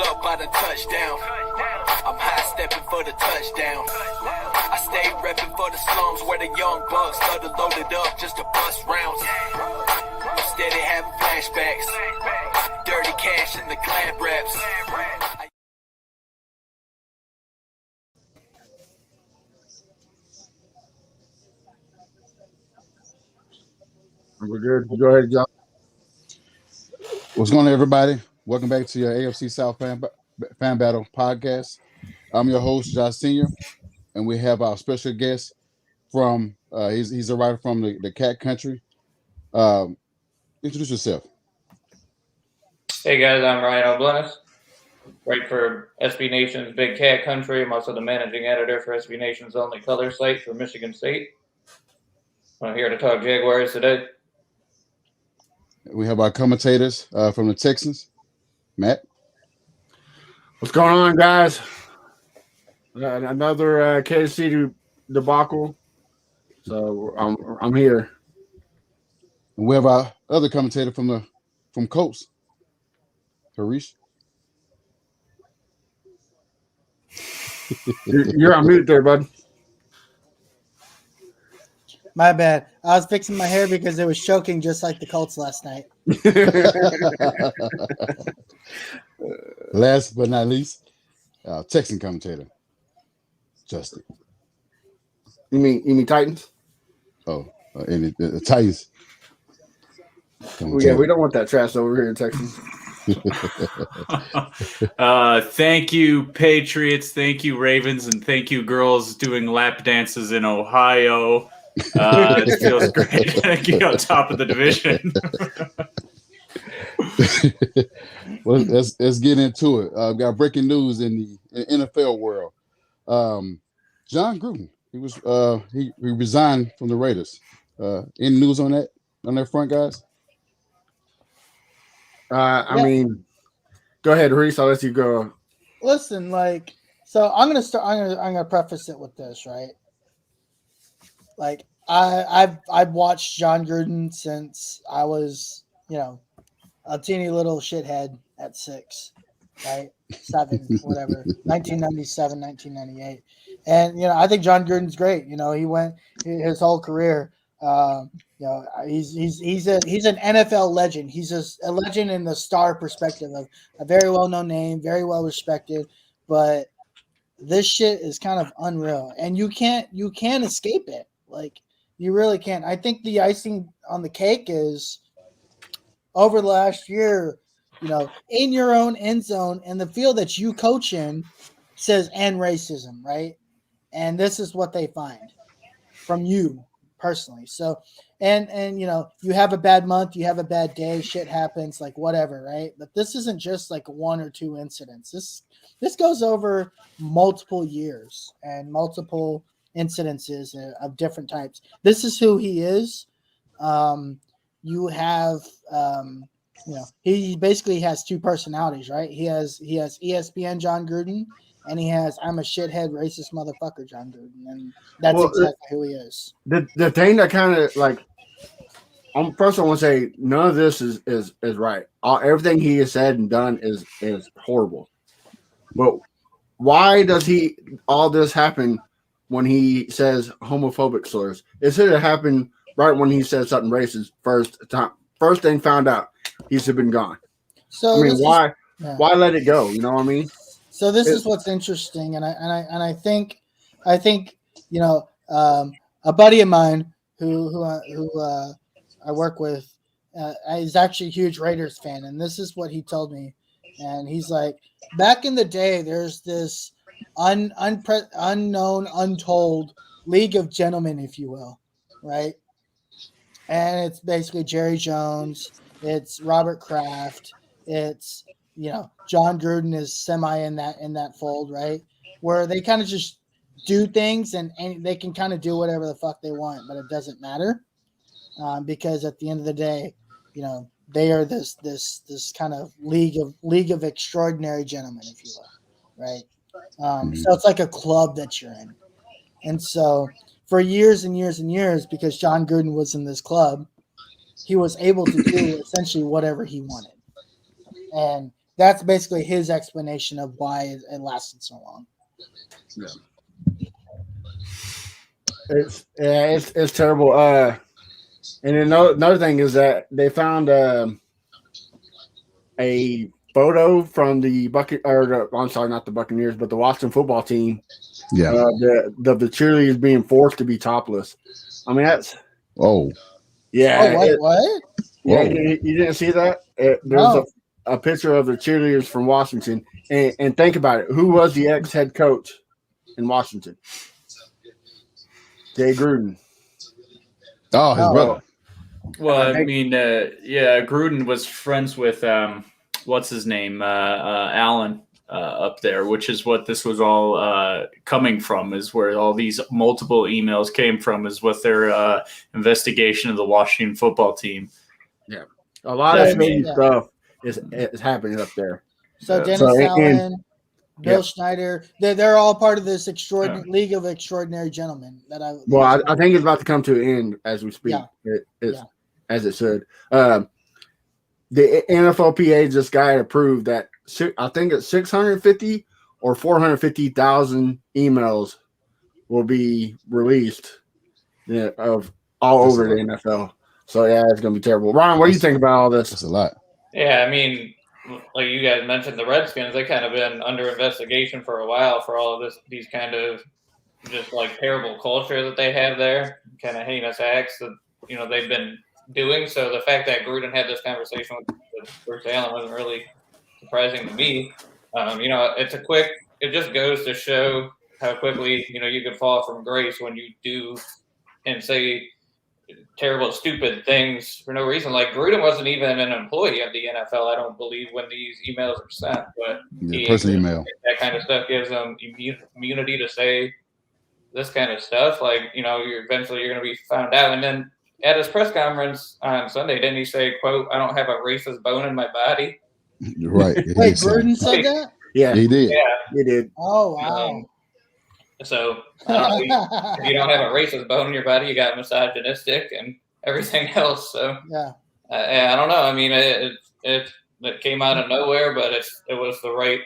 up by the touchdown. I'm high stepping for the touchdown. I stay repping for the slums where the young bucks love to load it up just to bust rounds. I'm steady having flashbacks. Dirty cash in the glad raps. We're good. Go ahead, John. What's going on, everybody? Welcome back to your AFC South Fan Battle podcast. I'm your host, Josh Sr., and we have our special guest from, he's a writer from the Cat Country. Introduce yourself. Hey guys, I'm Ryan O'Blennis, write for SB Nation's Big Cat Country. I'm also the managing editor for SB Nation's only color site for Michigan State. I'm here to talk Jaguars today. We have our commentators from the Texans. Matt. What's going on, guys? Another KC debacle. So I'm here. And we have our other commentator from Colts, Harish. You're on mute there, bud. My bad. I was fixing my hair because it was choking just like the Colts last night. Last but not least, Texan commentator, Justin. You mean Titans? Oh, and the Titans. Yeah, we don't want that trash over here in Texas. Thank you, Patriots. Thank you, Ravens, and thank you, girls doing lap dances in Ohio. It feels great to be on top of the division. Well, let's get into it. I've got breaking news in the NFL world. John Gruden, he resigned from the Raiders. Any news on that front, guys? I mean, go ahead, Reese. I'll let you go. Listen, so I'm gonna preface it with this, right? Like I've watched John Gruden since I was, a teeny little shithead at 6, right? 7, whatever, 1997, 1998. And, I think John Gruden's great. He went his whole career. He's an NFL legend. He's a legend in the star perspective of a very well-known name, very well respected, but this shit is kind of unreal and you can't escape it. Like, you really can't. I think the icing on the cake is over the last year, in your own end zone and the field that you coach in says "and racism," right? And this is what they find from you personally. So, and you have a bad month, you have a bad day, shit happens, like whatever, right? But this isn't just like 1 or 2 incidents. This goes over multiple years and multiple incidences of different types. This is who he is. You have he basically has 2 personalities, right? He has ESPN John Gruden, and he has I'm a shithead racist motherfucker John Gruden, and that's exactly who he is. The thing that kind of first I want to say none of this is right. Everything he has said and done is horrible. But why does all this happen when he says homophobic slurs? It should have happened right when he said something racist first thing found out. He should have been gone. So why let it go? You know what I mean? So this is what's interesting, and I think a buddy of mine who I work with is actually a huge Raiders fan, and this is what he told me. And he's like, back in the day, there's this unknown, untold league of gentlemen, if you will, right? And it's basically Jerry Jones, it's Robert Kraft, it's John Gruden is semi in that fold, right? Where they kind of just do things and they can kind of do whatever the fuck they want, but it doesn't matter because at the end of the day, they are this kind of league of extraordinary gentlemen, if you will, right? So it's like a club that you're in. And so for years and years and years, because John Gruden was in this club, he was able to do essentially whatever he wanted. And that's basically his explanation of why it lasted so long. It's terrible. And another thing is that they found a photo from the I'm sorry, not the Buccaneers, but the Washington football team. Yeah. The cheerleaders being forced to be topless. I mean, that's Oh. yeah. What? Yeah, Whoa. you didn't see that? There's No. a picture of the cheerleaders from Washington, and think about it. Who was the ex-head coach in Washington? Jay Gruden. Oh, his brother. Well, Gruden was friends with what's his name, Allen up there, which is what this was all coming from. Is where all these multiple emails came from. Is what their investigation of the Washington football team. Yeah, a lot of shady stuff is happening up there. So Dennis Allen, Bill Schneider, they're all part of this League of Extraordinary Gentlemen. I think it's about to come to an end as we speak. Yeah. As it should. The NFLPA just got approved that I think it's 650 or 450,000 emails will be released of all over the NFL. So yeah, it's gonna be terrible. Ryan, what do you think about all this? That's a lot. Yeah, I mean, like you guys mentioned, the Redskins, they kind of been under investigation for a while for all of these kind of just like terrible culture that they have there, kind of heinous acts that they've been doing. So the fact that Gruden had this conversation with Bruce Allen wasn't really surprising to me. It just goes to show how quickly you can fall from grace when you do and say terrible, stupid things for no reason. Like Gruden wasn't even an employee of the NFL, I don't believe, when these emails are sent. But personal email, that kind of stuff gives them immunity to say this kind of stuff. Like you're eventually going to be found out. And then at his press conference on Sunday, didn't he say, "quote, I don't have a racist bone in my body"? You're right. Wait, Gruden said that? Yeah, he did. Yeah, he did. Oh wow. So if you don't have a racist bone in your body, you got misogynistic and everything else. So yeah, I don't know. I mean, it came out of nowhere, but it was the right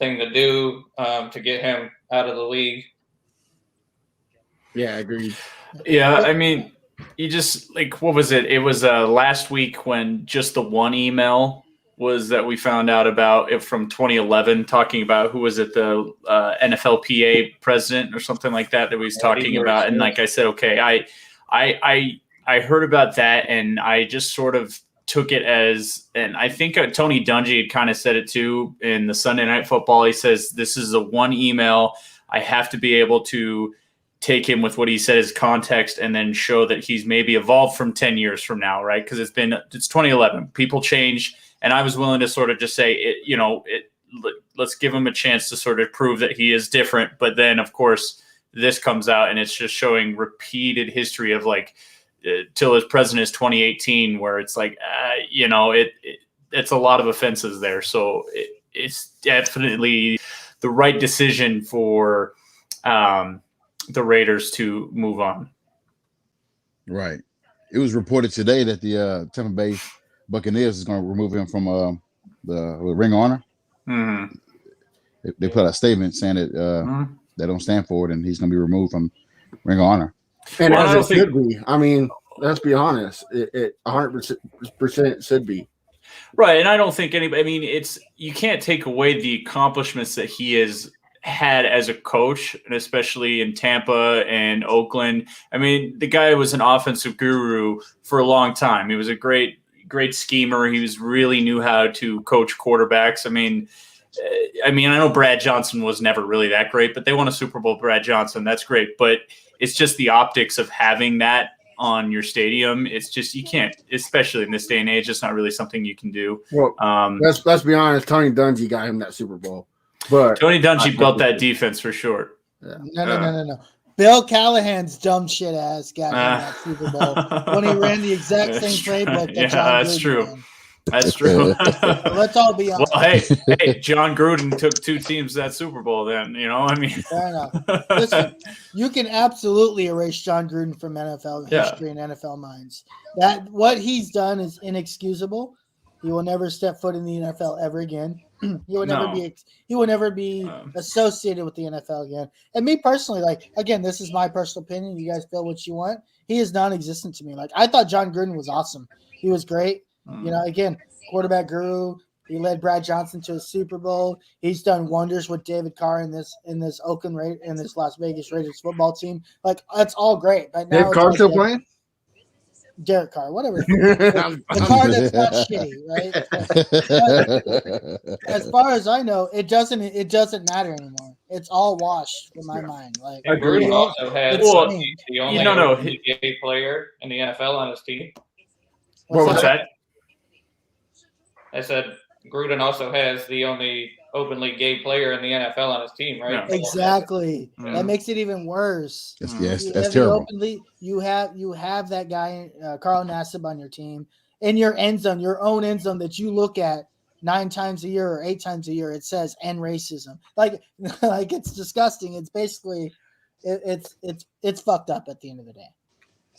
thing to do to get him out of the league. Yeah, I agree. Yeah, I mean, you just what was it? It was last week when just the one email was that we found out about it from 2011, talking about who was it, the NFLPA president or something like that we was talking about. And like I said, okay, I heard about that and I just sort of took it as, and I think Tony Dungy had kind of said it too in the Sunday Night Football. He says, this is the one email. I have to be able to take him with what he said as context and then show that he's maybe evolved from 10 years from now, right? Because it's 2011. People change. And I was willing to sort of just say, let's give him a chance to sort of prove that he is different. But then, of course, this comes out and it's just showing repeated history of till his president is 2018, where it's it's a lot of offenses there. So it's definitely the right decision for the Raiders to move on. Right. It was reported today that the Tampa Bay Buccaneers is going to remove him from the Ring of Honor. Mm-hmm. They put a statement saying that they don't stand for it, and he's going to be removed from Ring of Honor. And as it should be. I mean, let's be honest. It 100% should be. Right, and I don't think anybody. I mean, you can't take away the accomplishments that he has had as a coach, and especially in Tampa and Oakland. I mean, the guy was an offensive guru for a long time. He was a great schemer. He really knew how to coach quarterbacks. I mean, I know Brad Johnson was never really that great, but they won a Super Bowl. Brad Johnson, that's great. But it's just the optics of having that on your stadium. It's just, you can't, especially in this day and age, it's not really something you can do. Well, let's be honest. Tony Dungy got him that Super Bowl, but Tony Dungy built that defense for sure. Yeah. No. Bill Callahan's dumb shit ass got him that Super Bowl when he ran the exact same playbook that John that's Gruden true. ran. That's true. Let's all be honest. Well, hey, John Gruden took two teams to that Super Bowl then, Fair enough. Listen, you can absolutely erase John Gruden from NFL history and NFL minds. That what he's done is inexcusable. He will never step foot in the NFL ever again. He will never be associated with the NFL again. And me personally, like, again, this is my personal opinion. You guys feel what you want. He is non-existent to me. Like, I thought John Gruden was awesome. He was great. You know, again, quarterback guru. He led Brad Johnson to a Super Bowl. He's done wonders with David Carr in this Las Vegas Raiders football team. Like, that's all great. But now David Carr still playing? Derek Carr, whatever. The Carr that's not shitty, right? As far as I know, it doesn't matter anymore. It's all washed in my mind. Like, Gruden also has the only gay player in the NFL on his team. What's that? I said Gruden also has the only openly gay player in the NFL on his team, right? Yeah. Exactly. That makes it even worse. Yes, that's terrible. You have that guy, Carl Nassib, on your team in your end zone, your own end zone that you look at 9 times a year or 8 times a year. It says "end racism." Like it's disgusting. It's basically it's fucked up at the end of the day.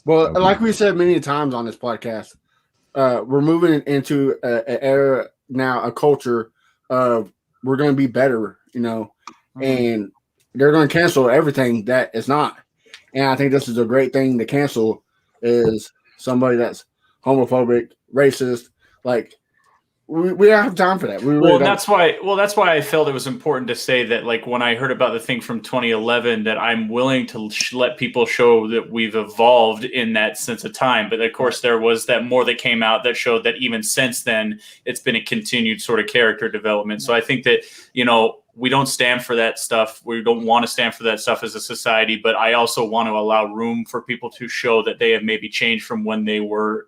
Well, like we said many times on this podcast, we're moving into an era now, a culture of we're going to be better, you know, and they're going to cancel everything that is not. And I think this is a great thing to cancel is somebody that's homophobic, racist. Like, we don't have time for that. We really don't. That's why I felt it was important to say that, like, when I heard about the thing from 2011, that I'm willing to let people show that we've evolved in that sense of time. But of course, there was that more that came out that showed that even since then, it's been a continued sort of character development. So I think that, you know, we don't stand for that stuff. We don't want to stand for that stuff as a society. But I also want to allow room for people to show that they have maybe changed from when they were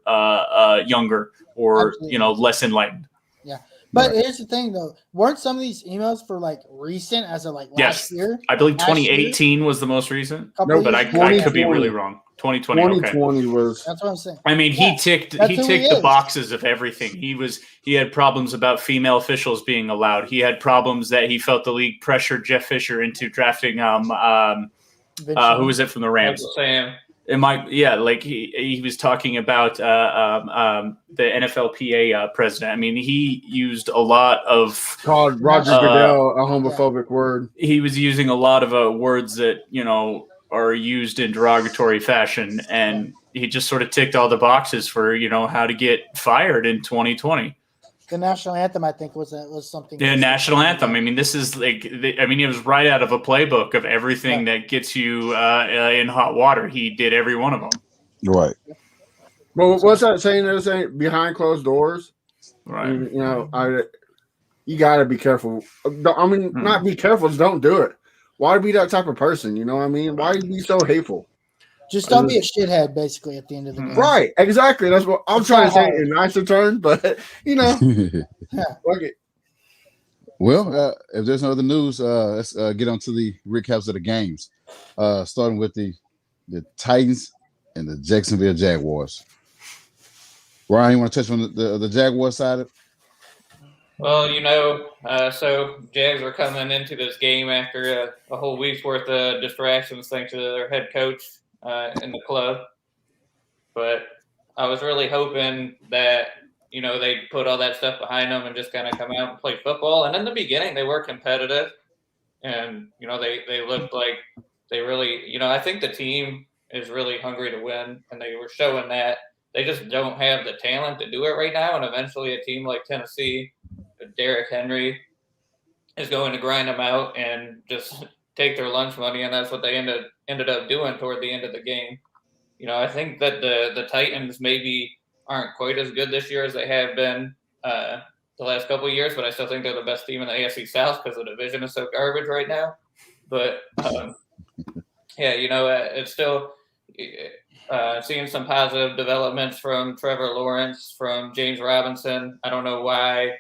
younger or, you know, less enlightened. Yeah. But here's the thing, though. Weren't some of these emails for, like, recent as of, like, last year? I believe 2018 was the most recent. No, but I could be really wrong. 2020. 2020 was. That's what I'm saying. I mean, he ticked the boxes of everything. He had problems about female officials being allowed. He had problems that he felt the league pressured Jeff Fisher into drafting who was it from the Rams? Sam. Like he was talking about the NFLPA president. I mean, he used a lot of called Roger Goodell a homophobic word. He was using a lot of words that, you know, are used in derogatory fashion, and he just sort of ticked all the boxes for, you know, how to get fired in 2020. The national anthem, I think, was something. The national anthem. I mean, this is like, it was right out of a playbook of everything that gets you in hot water. He did every one of them. Right. Well, what's that saying? They're saying behind closed doors. Right. You know, you got to be careful. I mean, not be careful. Just don't do it. Why be that type of person? You know what I mean? Why be so hateful? Just don't be a shithead, basically, at the end of the day. Right, exactly. That's what I'm trying to say in nicer terms, but, you know. Fuck it. Well, if there's no other news, let's get on to the recaps of the games. Starting with the Titans and the Jacksonville Jaguars. Ryan, you want to touch on the Jaguar side? Well, you know, so Jags are coming into this game after a whole week's worth of distractions thanks to their head coach in the club. But I was really hoping that, you know, they'd put all that stuff behind them and just kind of come out and play football. And in the beginning, they were competitive. And, you know, they looked like they really, you know, I think the team is really hungry to win. And they were showing that. They just don't have the talent to do it right now. And eventually a team like Tennessee, Derrick Henry, is going to grind them out and just take their lunch money, and that's what they ended up doing toward the end of the game. You know, I think that the Titans maybe aren't quite as good this year as they have been the last couple of years, but I still think they're the best team in the AFC South because the division is so garbage right now. But, yeah, you know, it's still seeing some positive developments from Trevor Lawrence, from James Robinson. I don't know why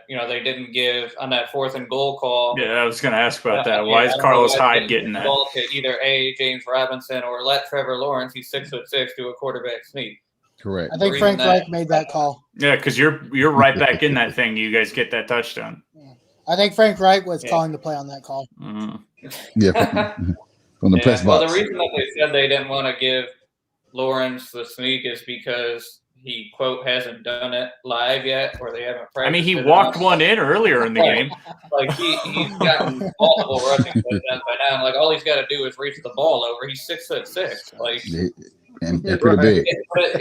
you know, they didn't give on that 4th and goal call. Yeah, I was going to ask about that. Why is Carlos Hyde getting that? Ball to either James Robinson or let Trevor Lawrence, he's 6'6", do a quarterback sneak. Correct. I think Frank Reich made that call. Yeah, because you're right back in that thing. You guys get that touchdown. Yeah. I think Frank Reich was calling the play on that call. Mm-hmm. Yeah, from the press box. Well, the reason that they said they didn't want to give Lawrence the sneak is because he quote hasn't done it live yet, or they haven't practiced. I mean, he it walked enough. one in earlier in the game. Like he's gotten multiple rushing touchdowns by now. And like all he's got to do is reach the ball over. He's 6'6". Like and pretty big.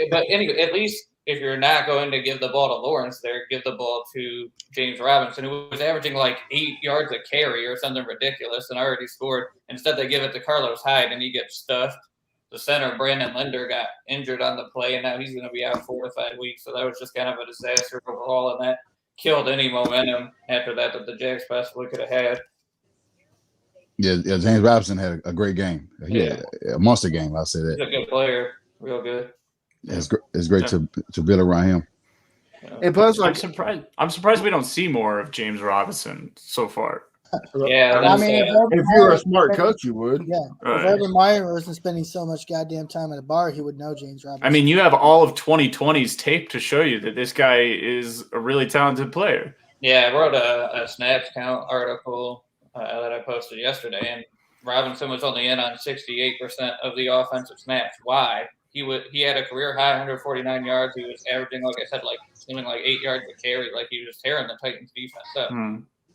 But anyway, at least if you're not going to give the ball to Lawrence there, give the ball to James Robinson, who was averaging like 8 yards a carry or something ridiculous and already scored. Instead, they give it to Carlos Hyde, and he gets stuffed. The center, Brandon Linder, got injured on the play, and now he's going to be out 4 to 5 weeks. So that was just kind of a disaster overall, and that killed any momentum after that the Jags possibly could have had. Yeah, James Robinson had a great game. He had a monster game, I'll say that. He's a good player, real good. Yeah, it's great to build around him. And plus, like, I'm surprised we don't see more of James Robinson so far. Yeah, I mean, if you were a smart coach, you would. Yeah. Right. If Urban Meyer wasn't spending so much goddamn time at a bar, he would know James Robinson. I mean, you have all of 2020's tape to show you that this guy is a really talented player. Yeah, I wrote a snaps count article that I posted yesterday, and Robinson was only in on 68% of the offensive snaps. Why? He had a career high 149 yards. He was averaging, like I said, something like 8 yards per carry. Like he was tearing the Titans defense up.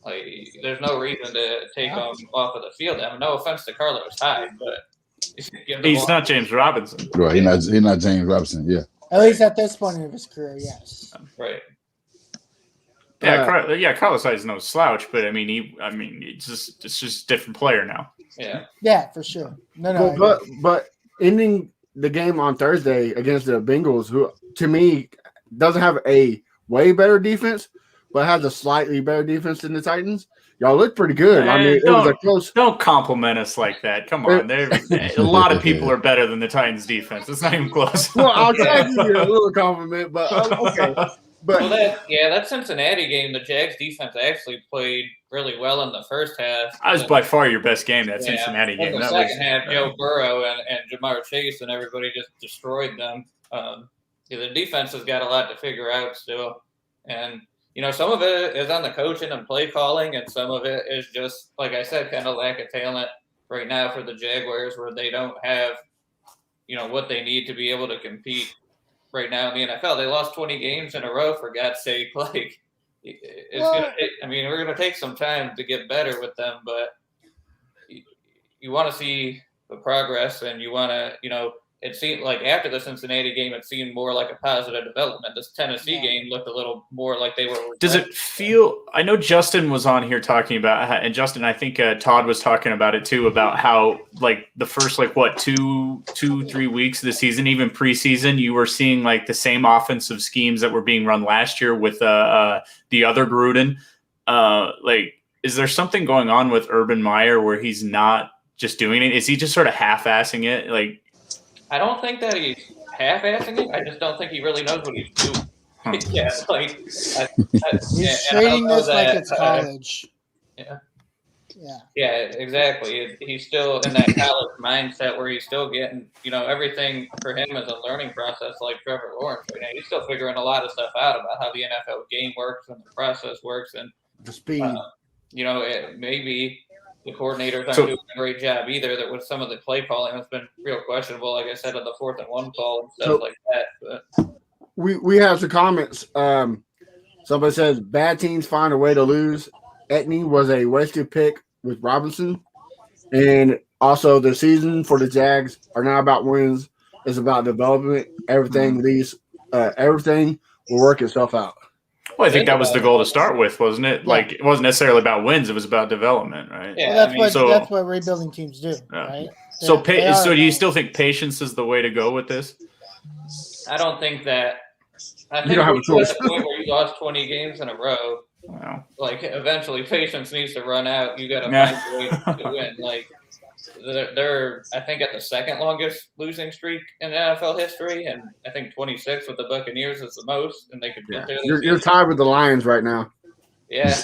Like there's no reason to take him off of the field. I mean, no offense to Carlos Hyde, but he's not James Robinson. Right, he's not James Robinson. Yeah. At least at this point of his career, yes. Right. Yeah, Carlos Hyde's no slouch, but I mean, it's just a different player now. Yeah. Yeah, for sure. No. But ending the game on Thursday against the Bengals, who to me doesn't have a way better defense, but has a slightly better defense than the Titans. Y'all look pretty good. I mean, it was a close. Don't compliment us like that. Come on, a lot of people are better than the Titans' defense. It's not even close. Well, I'll try to give you a little compliment, but okay. But that Cincinnati game, the Jags defense actually played really well in the first half. That was by far your best game, that Cincinnati game. In the second half, Joe Burrow and Jamar Chase and everybody just destroyed them. The defense has got a lot to figure out still. And, some of it is on the coaching and play calling, and some of it is just, like I said, kind of lack of talent right now for the Jaguars where they don't have, what they need to be able to compete right now in the NFL. They lost 20 games in a row, for God's sake. Like, we're going to take some time to get better with them, but you want to see the progress, and you want to, it seemed like after the Cincinnati game, it seemed more like a positive development. This Tennessee game looked a little more like they were. Does it feel? I know Justin was on here talking about, and Justin, I think Todd was talking about it too, about how like the first 2-3 weeks of the season, even preseason, you were seeing like the same offensive schemes that were being run last year with the other Gruden. Is there something going on with Urban Meyer where he's not just doing it? Is he just sort of half-assing it? Like, I don't think that he's half-assing it. I just don't think he really knows what he's doing. He's treating this like it's college. Yeah, exactly. He's still in that college mindset where he's still getting, everything for him is a learning process like Trevor Lawrence. He's still figuring a lot of stuff out about how the NFL game works and the process works, and the speed. Maybe the coordinators aren't doing a great job either. That with some of the play calling has been real questionable, like I said, on the 4th and 1 call and stuff like that. But we have some comments. Somebody says bad teams find a way to lose. Etney was a wasted pick with Robinson, and also the season for the Jags are not about wins. It's about development. Everything will work itself out. Well, I think that was the goal to start with, wasn't it? Like, it wasn't necessarily about wins; it was about development, right? Yeah, that's what rebuilding teams do, right? So do you still think patience is the way to go with this? I don't think that. I think you don't have a choice. At the point where you lost 20 games in a row, Wow. like eventually patience needs to run out. You got to find a way to win. Like they're, I think, at the second longest losing streak in NFL history, and I think 26 with the Buccaneers is the most, and they could get there. You're tied with the Lions right now. Yeah.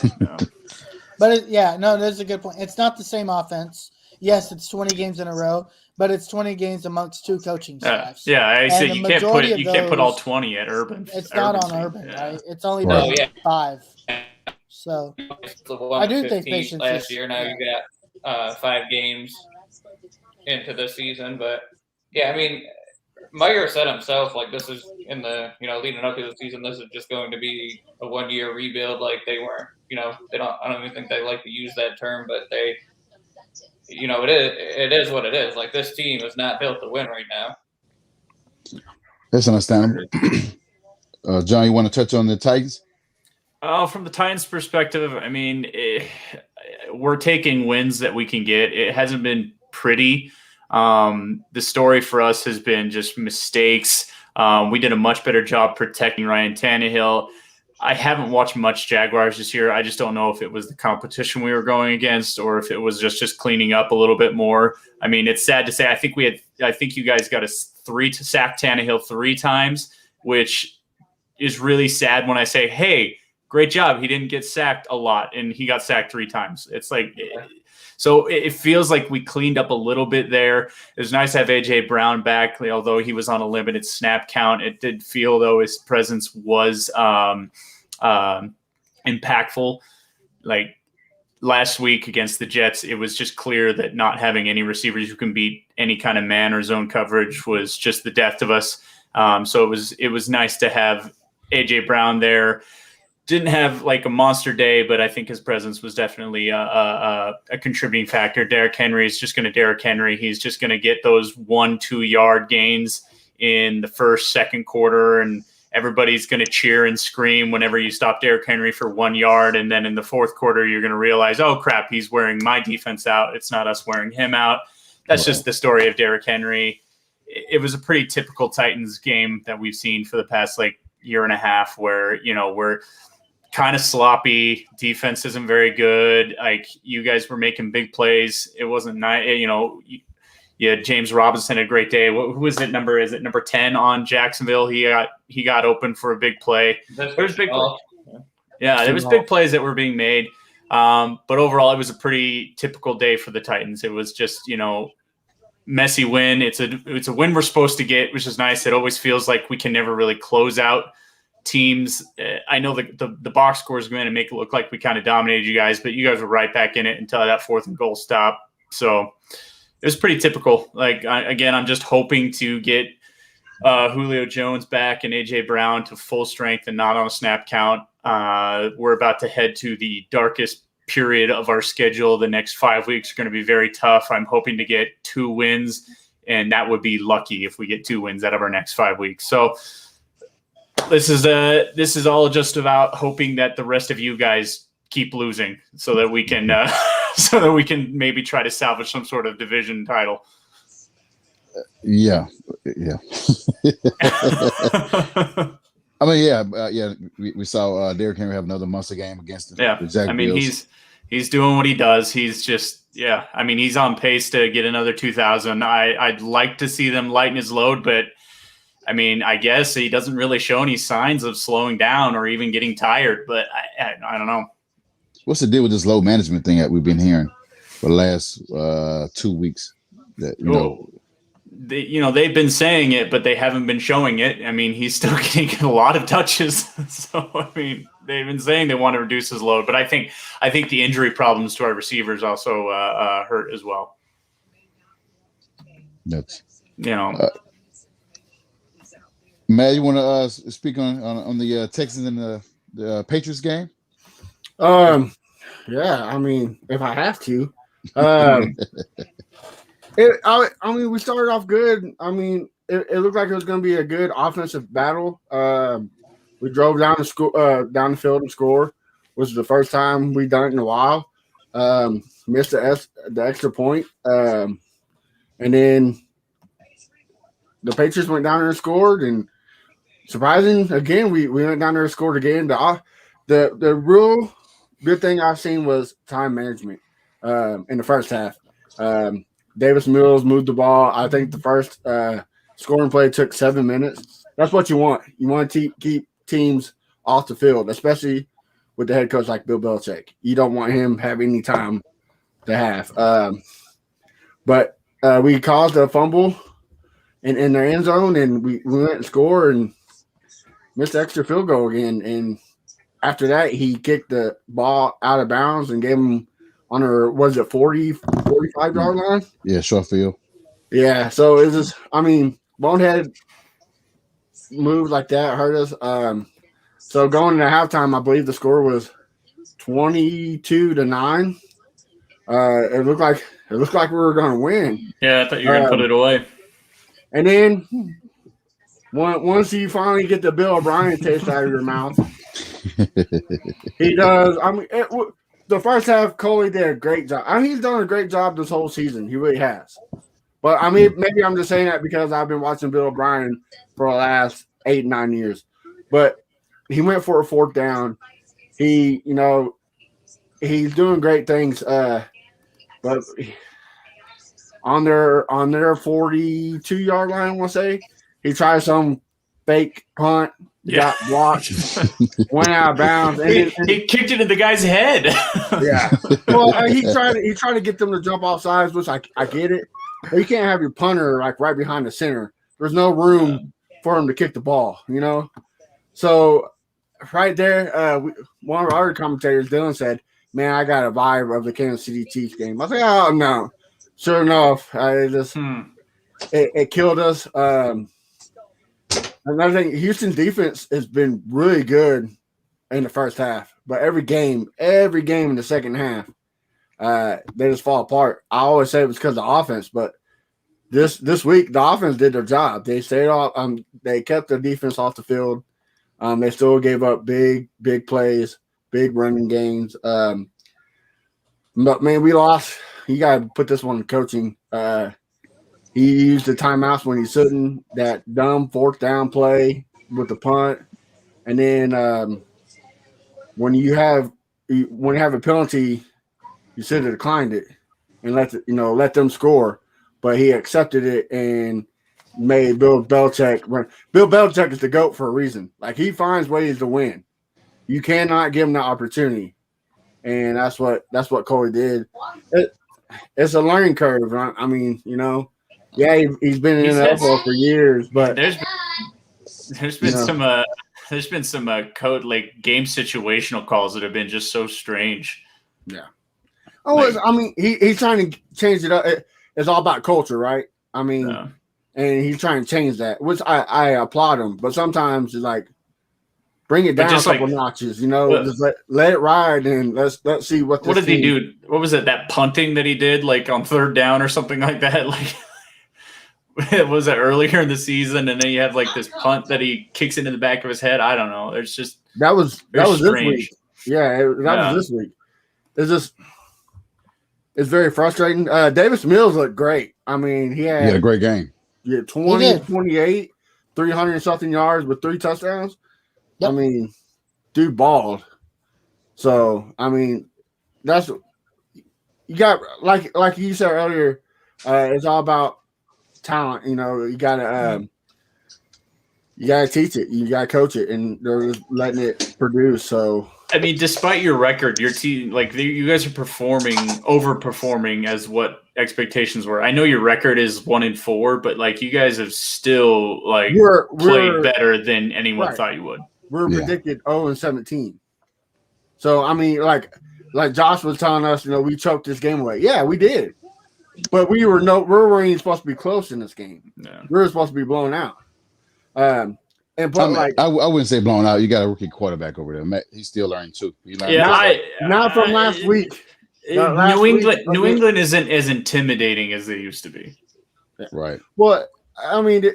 But that's a good point. It's not the same offense. Yes, it's 20 games in a row, but it's 20 games amongst 2 coaching staffs. I say you can't put all 20 at Urban. It's not on Urban, right? It's only Right. 5. So I do think patience last year. Now you got 5 games into the season, but Meyer said himself, like, this is in the, leading up to the season, this is just going to be a 1-year rebuild. Like, they weren't, I don't even think they like to use that term, but they, it is what it is. Like, this team is not built to win right now. That's understandable. John, you want to touch on the Titans? From the Titans' perspective, I mean, we're taking wins that we can get. It hasn't been pretty. The story for us has been just mistakes. We did a much better job protecting Ryan Tannehill. I haven't watched much Jaguars this year. I just don't know if it was the competition we were going against or if it was just cleaning up a little bit more. I mean, it's sad to say. I think you guys got us 3 to sack Tannehill 3 times, which is really sad when I say, hey, great job. He didn't get sacked a lot, and he got sacked 3 times. It's like, so it feels like we cleaned up a little bit there. It was nice to have A.J. Brown back, although he was on a limited snap count. It did feel, though, his presence was impactful. Like last week against the Jets, it was just clear that not having any receivers who can beat any kind of man or zone coverage was just the death of us. So it was nice to have A.J. Brown there. Didn't have like a monster day, but I think his presence was definitely a contributing factor. Derrick Henry is just going to Derrick Henry. He's just going to get those 1-2 yard gains in the first, second quarter, and everybody's going to cheer and scream whenever you stop Derrick Henry for 1 yard. And then in the fourth quarter, you're going to realize, oh crap, he's wearing my defense out. It's not us wearing him out. That's just the story of Derrick Henry. It was a pretty typical Titans game that we've seen for the past year and a half, where we're kind of sloppy. Defense isn't very good. Like, you guys were making big plays. It wasn't nice. Yeah, James Robinson had a great day. Who was it? Is it number 10 on Jacksonville? He got open for a big play. There's big plays. Yeah, there was big plays that were being made. But overall, it was a pretty typical day for the Titans. It was just, messy win. It's a win we're supposed to get, which is nice. It always feels like we can never really close out teams. I know the box score is going to make it look like we kind of dominated you guys, but you guys were right back in it until that 4th and goal stop. So it was pretty typical. I'm just hoping to get Julio Jones back and A.J. Brown to full strength and not on a snap count. We're about to head to the darkest period of our schedule. The next 5 weeks are going to be very tough. I'm hoping to get 2 wins, and that would be lucky if we get 2 wins out of our next 5 weeks. So this is all just about hoping that the rest of you guys keep losing so that we can maybe try to salvage some sort of division title. Yeah. I mean, we saw Derrick Henry have another monster game against the Jacksonville. I mean, he's doing what he does. He's just, I mean, he's on pace to get another 2,000. I'd like to see them lighten his load, but I mean, I guess he doesn't really show any signs of slowing down or even getting tired, but I don't know. What's the deal with this load management thing that we've been hearing for the last 2 weeks? That they've been saying it, but they haven't been showing it. I mean, he's still getting a lot of touches. So I mean, they've been saying they want to reduce his load, but I think the injury problems to our receivers also hurt as well. That's Matt, you want to speak on the Texans and the Patriots game? Yeah, I mean, if I have to. I mean, we started off good. I mean, it looked like it was going to be a good offensive battle. We drove down the field and scored, which is the first time we've done it in a while. Missed the extra point. And then the Patriots went down there and scored, and surprising again, we went down there and scored again. The real good thing I've seen was time management in the first half. Davis Mills moved the ball. I think the first scoring play took 7 minutes. That's what you want. You want to keep teams off the field, especially with the head coach like Bill Belichick. You don't want him to have any time to have. But we caused a fumble in their end zone, and we went and scored and missed the extra field goal again. And after that, he kicked the ball out of bounds and gave him on our, was it 45-yard line? Yeah, short field. Yeah, so it's just, I mean, bonehead move like that hurt us. So going into halftime, I believe the score was 22-9. It looked like we were going to win. Yeah, I thought you were going to put it away. And then once you finally get the Bill O'Brien taste out of your mouth, he does. I mean, the first half, Coley did a great job. I mean, he's done a great job this whole season. He really has. But I mean, maybe I'm just saying that because I've been watching Bill O'Brien for the last 8-9 years. But he went for a fourth down. He's doing great things. But on their 42-yard line, I want to say, he tried some fake punt, got blocked, went out of bounds. And he kicked it in the guy's head. Yeah. Well, he tried to get them to jump off sides, which I get it. But you can't have your punter like right behind the center. There's no room for him to kick the ball, So right there, one of our other commentators, Dylan, said, "Man, I got a vibe of the Kansas City Chiefs game." I was like, "Oh no!" Sure enough, it killed us. Another thing, Houston's defense has been really good in the first half, but every game in the second half, they just fall apart. I always say it was because of the offense, but this week the offense did their job. They stayed off. They kept their defense off the field. They still gave up big plays, big running gains. But man, we lost. You got to put this one in coaching. He used the timeouts when he shouldn't. That dumb fourth down play with the punt, and then when you have a penalty, you should have declined it and let them score. But he accepted it and made Bill Belichick run. Bill Belichick is the GOAT for a reason. Like, he finds ways to win. You cannot give him the opportunity, and that's what Coley did. It's a learning curve. I mean, yeah, he's been in the NFL for years, but there's been some code like game situational calls that have been just so strange. Yeah. He's trying to change it up. It's all about culture, right? I mean, and he's trying to change that, which I applaud him. But sometimes it's like, bring it down a couple notches, just let it ride, and let's see what did he do? What was it, that punting that he did like on third down or something like that? Like, was it earlier in the season? And then you have like this punt that he kicks into the back of his head. I don't know. There's just that was strange. This week. Yeah, that was this week. It's very frustrating. Davis Mills looked great. I mean, he had a great game. Yeah, 28, 300-something yards with 3 touchdowns. Yep. I mean, dude balled. So, I mean, that's you got like you said earlier. It's all about talent. You gotta teach it. You gotta coach it, and they're just letting it produce. So, I mean, despite your record, your team, you guys are overperforming as what expectations were. I know your record is 1-4, but you guys have still played better than anyone thought you would. We're predicted 0-17. So I mean, like Josh was telling us, we choked this game away. Yeah, we did, but we weren't even supposed to be close in this game. No. We were supposed to be blown out. I wouldn't say blown out. You got a rookie quarterback over there. Matt, he's still learning too. Not from last week. New England isn't as intimidating as they used to be. Right. Well, I mean,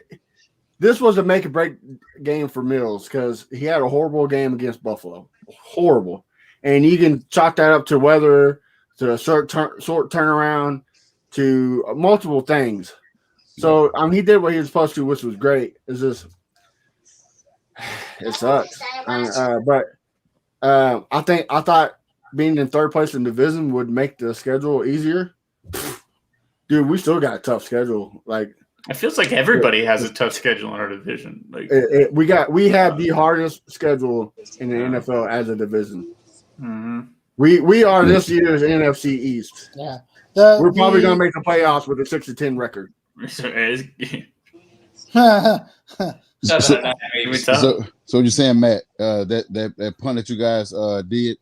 this was a make or break game for Mills because he had a horrible game against Buffalo. Horrible. And you can chalk that up to weather, to a short turnaround, to multiple things. So he did what he was supposed to, which was great. It's just it sucks. But I thought being in third place in the division would make the schedule easier. Dude, we still got a tough schedule. It feels like everybody has a tough schedule in our division. We have the hardest schedule in the NFL as a division. Mm-hmm. We are this year's NFC East. Yeah, we're probably going to make the playoffs with a 6-10 record. So what you're saying, Matt? That punt that you guys did,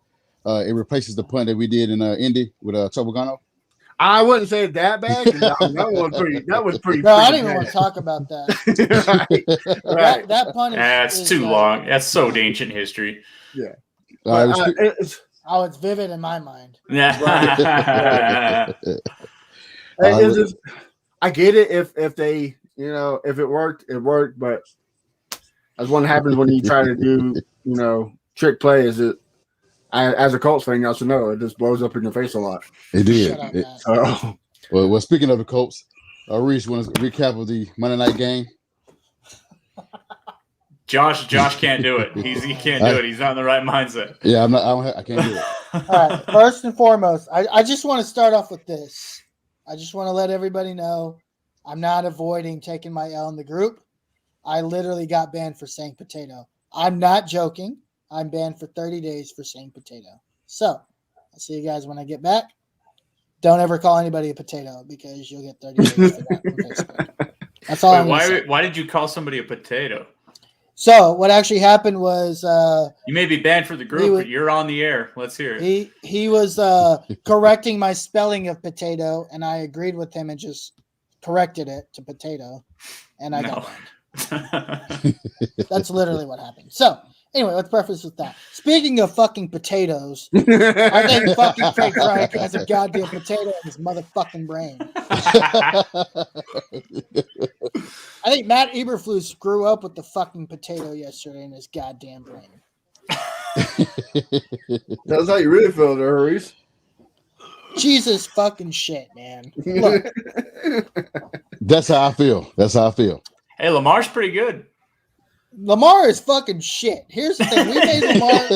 it replaces the punt that we did in Indy with Tobogano? I wouldn't say it that bad. That was pretty. No, I freaking don't even bad. want to talk about that. Right. That pun is. That's too long. That's so ancient history. Yeah. All But, right, it's vivid in my mind. Yeah. it's just, I get it if they, if it worked, it worked. But that's what happens when you try to do, trick play. Is it? As a Colts fan, you also know it just blows up in your face a lot. it did. Shut up, Matt. Well, speaking of the Colts, Reese, want to recap of the Monday night game? Josh can't do it. He can't do it. He's not in the right mindset. Yeah, I can't do it. All right. First and foremost, I just want to start off with this. I just want to let everybody know I'm not avoiding taking my L in the group. I literally got banned for saying potato. I'm not joking. I'm banned for 30 days for saying potato. So I'll see you guys when I get back. Don't ever call anybody a potato because you'll get 30 days for that on Facebook. That's all I'm gonna say. Why did you call somebody a potato? So what actually happened was You may be banned for the group, but you're on the air. Let's hear it. he was correcting my spelling of potato, and I agreed with him and just corrected it to potato, and I got banned. That's literally what happened. So anyway, let's preface with that. Speaking of fucking potatoes, I think fucking Frank Reich has a goddamn potato in his motherfucking brain. I think Matt Eberflus grew up with the fucking potato yesterday in his goddamn brain. That's how you really feel there, Reese. Jesus fucking shit, man. Look, That's how I feel. Hey, Lamar's pretty good. Lamar is fucking shit. Here's the thing. We made Lamar.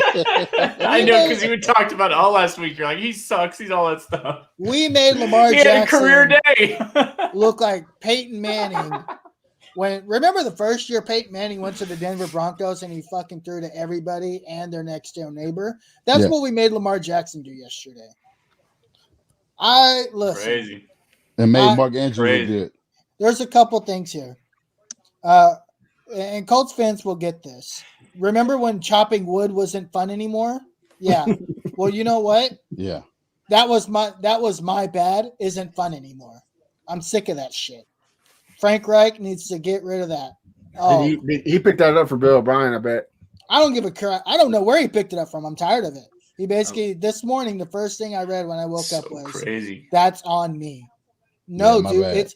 I know, because you talked about it all last week. You're like, he sucks. He's all that stuff. We made Lamar He had a Jackson career day. look like Peyton Manning. Remember the first year Peyton Manning went to the Denver Broncos and he fucking threw to everybody and their next door neighbor? That's what we made Lamar Jackson do yesterday. Listen. Crazy. And made Mark Andrews look good. There's a couple things here. And Colts fans will get this. Remember when chopping wood wasn't fun anymore? Yeah. Well, you know what? Yeah. That was my bad. Isn't fun anymore. I'm sick of that shit. Frank Reich needs to get rid of that. Oh, He picked that up for Bill O'Brien, I bet. I don't give a crap. I don't know where he picked it up from. I'm tired of it. He basically this morning, the first thing I read when I woke up was crazy. That's on me. No, Yeah, dude, bad.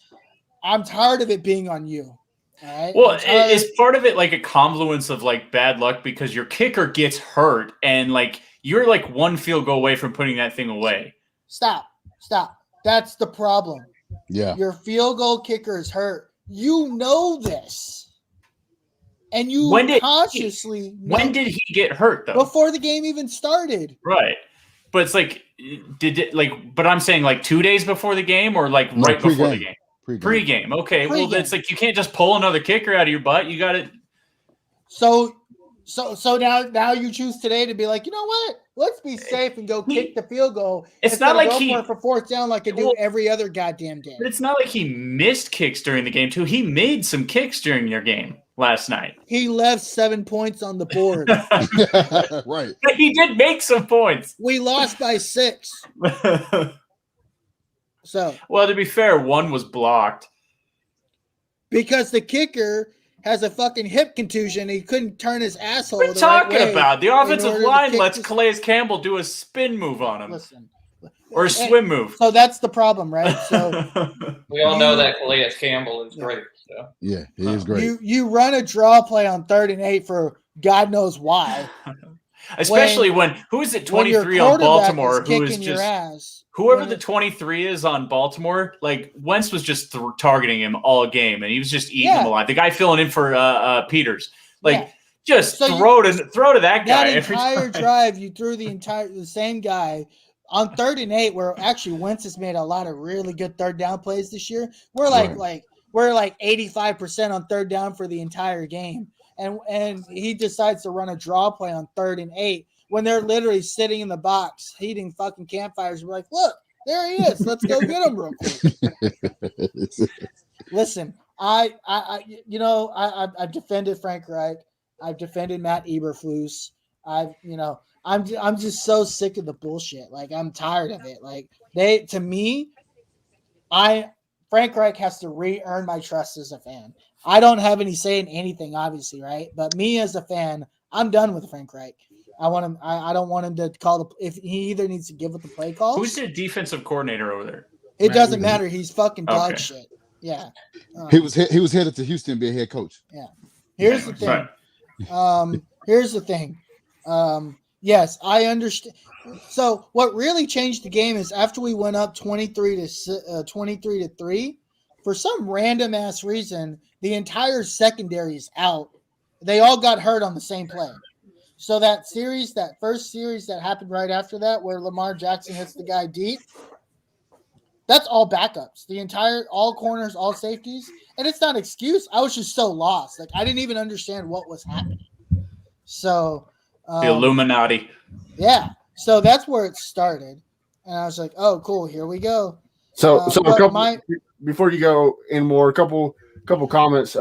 I'm tired of it being on you. All right. Well, is part of it like a confluence of like bad luck because your kicker gets hurt and like you're like one field goal away from putting that thing away? Stop. That's the problem. Yeah. Your field goal kicker is hurt. You know this. And you consciously when did he get hurt though? Before the game even started. Right. But it's like but I'm saying like 2 days before the game or like right before the game? Pre-game. Okay. Pre-game. Well, it's like you can't just pull another kicker out of your butt. You got it. So now you choose today to be like, you know what? Let's be safe and go kick the field goal. It's not like he for fourth down like I do every other goddamn day. But it's not like he missed kicks during the game too. He made some kicks during your game last night. He left 7 points on the board. Right. But he did make some points. We lost by 6. So, well, to be fair, one was blocked because the kicker has a fucking hip contusion. He couldn't turn his asshole. What are you talking about? The offensive line lets Calais Campbell do a spin move on him. Listen. Or a swim move. So that's the problem, right? So we all know that Calais Campbell is great. So. Yeah, he is great. You run a draw play on 3rd and 8 for God knows why. Especially when who is it 23 on Baltimore who is just whoever the 23 is on Baltimore, like Wentz was just targeting him all game and he was just eating him alive. The guy filling in for Peters. Just throw to that guy. That entire drive you threw the same guy on 3rd and 8 where actually Wentz has made a lot of really good third down plays this year. We're we're like 85% on 3rd down for the entire game. And he decides to run a draw play on 3rd and 8 when they're literally sitting in the box heating fucking campfires. We're like, look, there he is. Let's go get him real quick. Listen, I've defended Frank Reich. I've defended Matt Eberflus. I'm just so sick of the bullshit. Like I'm tired of it. Like to me, Frank Reich has to re-earn my trust as a fan. I don't have any say in anything, obviously, right? But me as a fan, I'm done with Frank Reich. I want him. I don't want him to call the. If he either needs to give up the play calls. Who's the defensive coordinator over there? It doesn't matter. He's fucking dog shit. Yeah. He was headed to Houston to be a head coach. Yeah. Here's the thing. Here's the thing. Yes, I understand. So what really changed the game is after we went up 23-3, for some random ass reason, the entire secondary is out. They all got hurt on the same play. So that first series that happened right after that, where Lamar Jackson hits the guy deep, that's all backups. All corners, all safeties. And it's not an excuse. I was just so lost. Like, I didn't even understand what was happening. So the Illuminati. Yeah. So that's where it started. And I was like, oh, cool. Here we go. So before you go in more, a couple comments.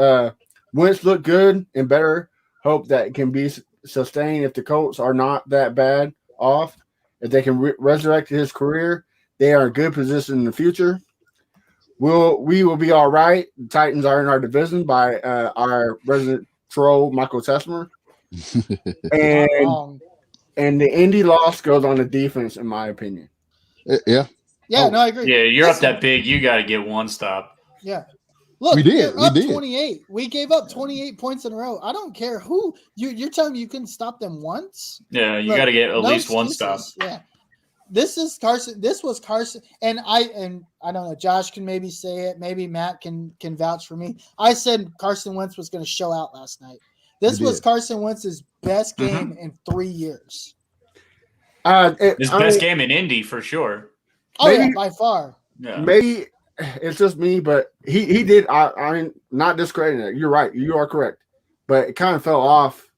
Wentz looked good and better. Hope that it can be sustained if the Colts are not that bad off. If they can resurrect his career, they are in good position in the future. We will be all right. The Titans are in our division by our resident troll, Michael Tessmer. And the Indy loss goes on the defense, in my opinion. Yeah. Yeah, no, I agree. Yeah, you're up that big. You got to get one stop. Yeah. Look, we did. 28. We gave up 28 points in a row. I don't care who. You're telling me you couldn't stop them once? Yeah, you got to get at least one stop. Yeah. This is Carson. This was Carson. And I don't know. Josh can maybe say it. Maybe Matt can vouch for me. I said Carson Wentz was going to show out last night. This was Carson Wentz's best game in 3 years. His best game in Indy for sure. Oh, yeah, by far. Yeah. Maybe it's just me, but he did. I'm not discrediting it. You're right. You are correct. But it kind of fell off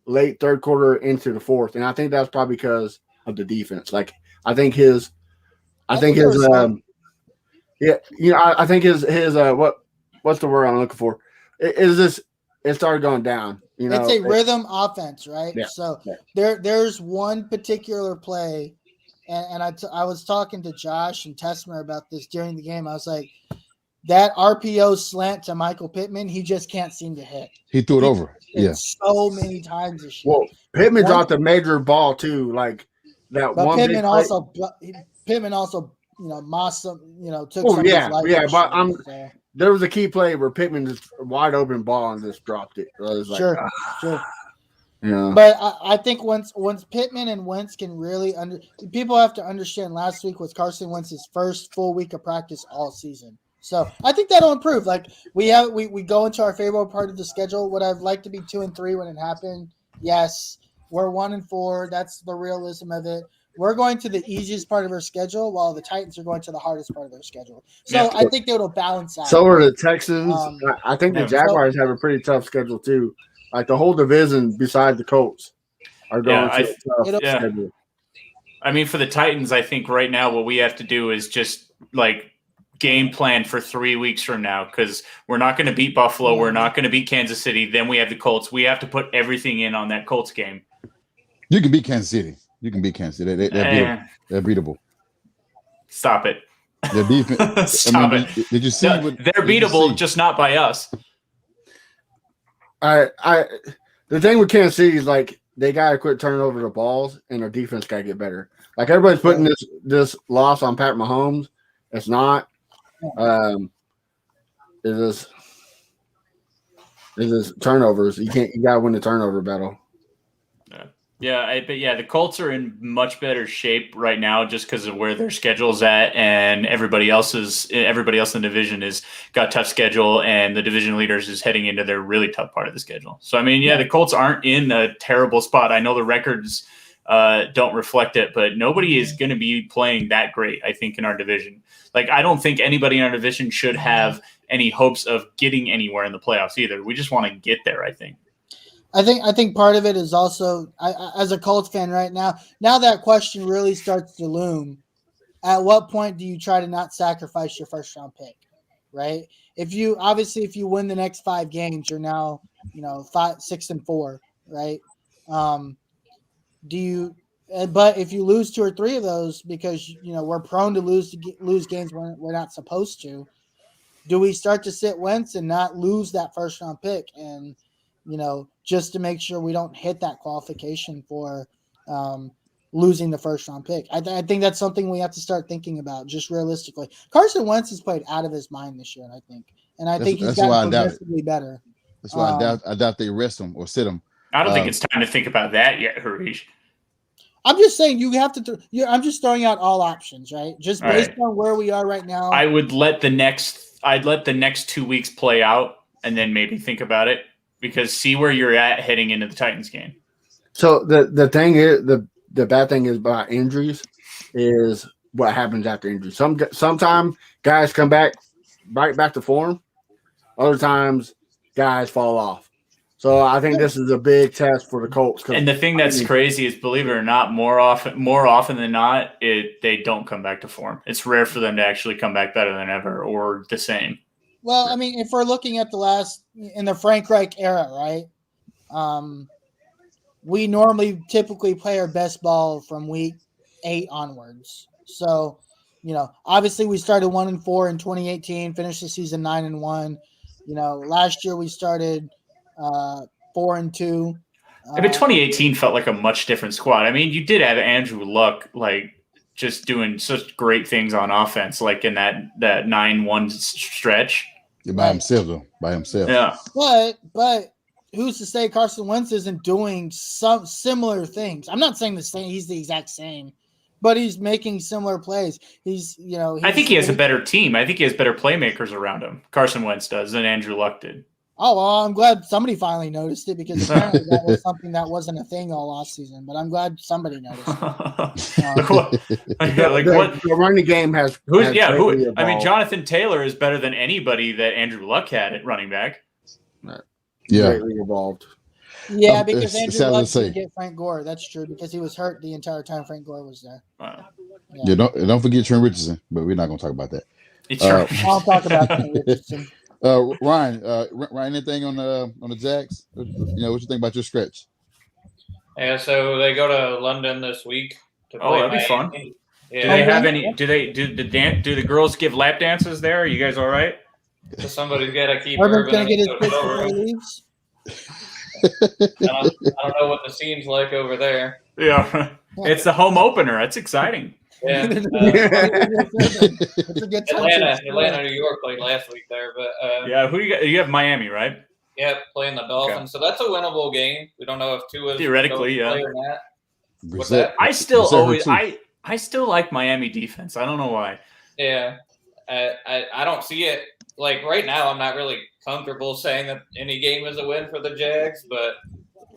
late third quarter into the fourth, and I think that's probably because of the defense. Like I think his what's the word I'm looking for? It started going down. It's a rhythm offense, right? Yeah, so there's one particular play, and I was talking to Josh and Tessmer about this during the game. I was like, that RPO slant to Michael Pittman, he just can't seem to hit. He threw it over. Yeah, so many times this year. Well, Pittman dropped a major ball too, like that. But one Pittman also, mossed some, took. Oh some yeah, of his yeah. But so. There was a key play where Pittman just wide open ball and just dropped it. Was like, sure. Yeah. But I think once Pittman and Wentz can really people have to understand. Last week was Carson Wentz's first full week of practice all season, so I think that'll improve. Like we go into our favorable part of the schedule. Would I've liked to be 2-3 when it happened? Yes, we're 1-4. That's the realism of it. We're going to the easiest part of our schedule, while the Titans are going to the hardest part of their schedule. So I think it'll balance out. So are the Texans. I think the Jaguars have a pretty tough schedule too. Like the whole division, besides the Colts, are going to a tough schedule. I mean, for the Titans, I think right now what we have to do is just like game plan for 3 weeks from now, because we're not going to beat Buffalo. We're not going to beat Kansas City. Then we have the Colts. We have to put everything in on that Colts game. You can beat Kansas City. They're beatable. They're beatable. Stop it. Their defense. Stop it. Did you see? They're beatable, just not by us. The thing with Kansas City is like they gotta quit turning over the balls, and their defense gotta get better. Like everybody's putting this loss on Pat Mahomes. It's not. It is turnovers. You gotta win the turnover battle. Yeah, the Colts are in much better shape right now just because of where their schedule's at, and everybody else in the division has got a tough schedule, and the division leaders is heading into their really tough part of the schedule. So, I mean, the Colts aren't in a terrible spot. I know the records don't reflect it, but nobody is going to be playing that great, I think, in our division. Like, I don't think anybody in our division should have any hopes of getting anywhere in the playoffs either. We just want to get there, I think. I think part of it is also, as a Colts fan right now that question really starts to loom. At what point do you try to not sacrifice your first round pick, right? If you win the next 5 games, you're now 6-4, right? Do But if you lose 2 or 3 of those because we're prone to lose games when we're not supposed to, do we start to sit Wentz and not lose that first round pick? And just to make sure we don't hit that qualification for losing the first round pick. I think that's something we have to start thinking about just realistically. Carson Wentz has played out of his mind this year, I think. And I think he's gotten progressively better. That's why I doubt they rest him or sit him. I don't think it's time to think about that yet, Harish. I'm just saying you have to. I'm just throwing out all options, right? Just based on where we are right now. I'd let the next 2 weeks play out and then maybe think about it, because see where you're at heading into the Titans game. So the thing is, the bad thing is about injuries is what happens after injury. Sometimes guys come back right back to form. Other times guys fall off. So I think this is a big test for the Colts. And the thing that's crazy is, believe it or not, more often than not, they don't come back to form. It's rare for them to actually come back better than ever or the same. Well, I mean, if we're looking at in the Frank Reich era, right? We typically play our best ball from week 8 onwards. So, obviously we started 1-4 in 2018, finished the season 9-1. Last year we started 4-2. But 2018 felt like a much different squad. I mean, you did have Andrew Luck, just doing such great things on offense, in that 9-1 stretch. By himself. Yeah. But who's to say Carson Wentz isn't doing some similar things? I'm not saying he's the exact same, but he's making similar plays. I think he has a better team. I think he has better playmakers around him. Carson Wentz does than Andrew Luck did. Oh, well, I'm glad somebody finally noticed it, because apparently that was something that wasn't a thing all off season. But I'm glad somebody noticed it. The running game has. I mean, Jonathan Taylor is better than anybody that Andrew Luck had at running back. Greatly evolved. Yeah, because Andrew Luck didn't get Frank Gore. That's true, because he was hurt the entire time Frank Gore was there. Yeah, don't forget Trent Richardson, but we're not going to talk about that. I'll talk about Trent Richardson. Ryan, anything on the Jags? What you think about your stretch? Yeah, so they go to London this week to play. That'd be fun. Yeah. Do they have any? Do the girls give lap dances there? Are you guys all right? So somebody's got to keep Urban's gonna get his pitch before he leaves. I don't know what the scene's like over there. Yeah, it's the home opener. That's exciting. Yeah, It's a good time. Atlanta, New York played last week there, but who you have Miami, right? Yeah, playing the Dolphins, so that's a winnable game. We don't know if Tua is theoretically, play or not. What's that? I still like Miami defense. I don't know why. Yeah, I don't see it. Right now, I'm not really comfortable saying that any game is a win for the Jags, but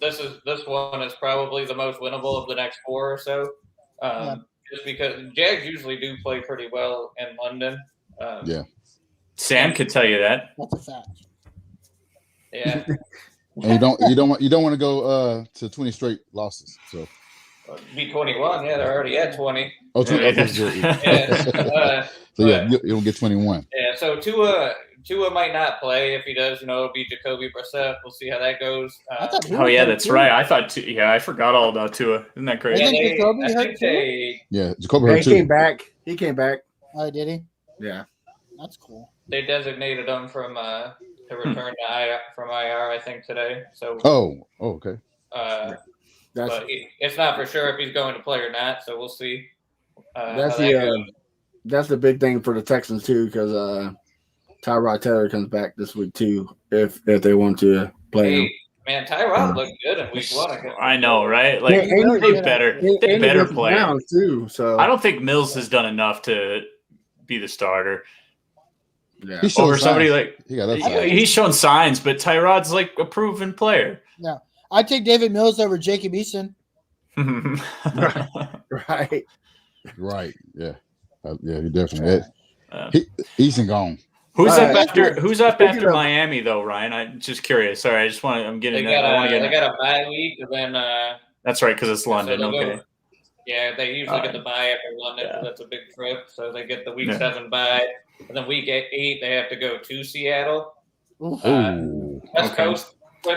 this one is probably the most winnable of the next 4 or so. Just because Jags usually do play pretty well in London. Sam could tell you that. That's a fact. Yeah. And you don't want to go to 20 straight losses. So be 21. Yeah, they're already at 20. Oh, 20. Yeah. So you don't get 21. Yeah. So Tua might not play. If he does, it'll be Jacoby Brissett. We'll see how that goes. That's right. I thought. I forgot all about Tua. Isn't that crazy? Jacoby hurt too. He came back. Oh, did he? Yeah. That's cool. They designated him from to return from IR, I think, today. So. Okay. But it's not for sure if he's going to play or not. So we'll see. That's the big thing for the Texans too, because Tyrod Taylor comes back this week too, if they want to play him. Man, Tyrod looked good in week 1. I know, right? They better play too. So I don't think Mills has done enough to be the starter. Yeah. Over somebody he's shown signs, but Tyrod's a proven player. Yeah, I'd take David Mills over Jacob Eason. Right. Yeah. He definitely. Eason gone. Who's up after Miami though, Ryan? I'm just curious. Sorry, I want to get a bye week, and then that's right, because it's London. So okay. Yeah, they usually get the bye after London. Yeah. That's a big trip. So they get the week 7 bye, and then week 8 they have to go to Seattle. West Coast.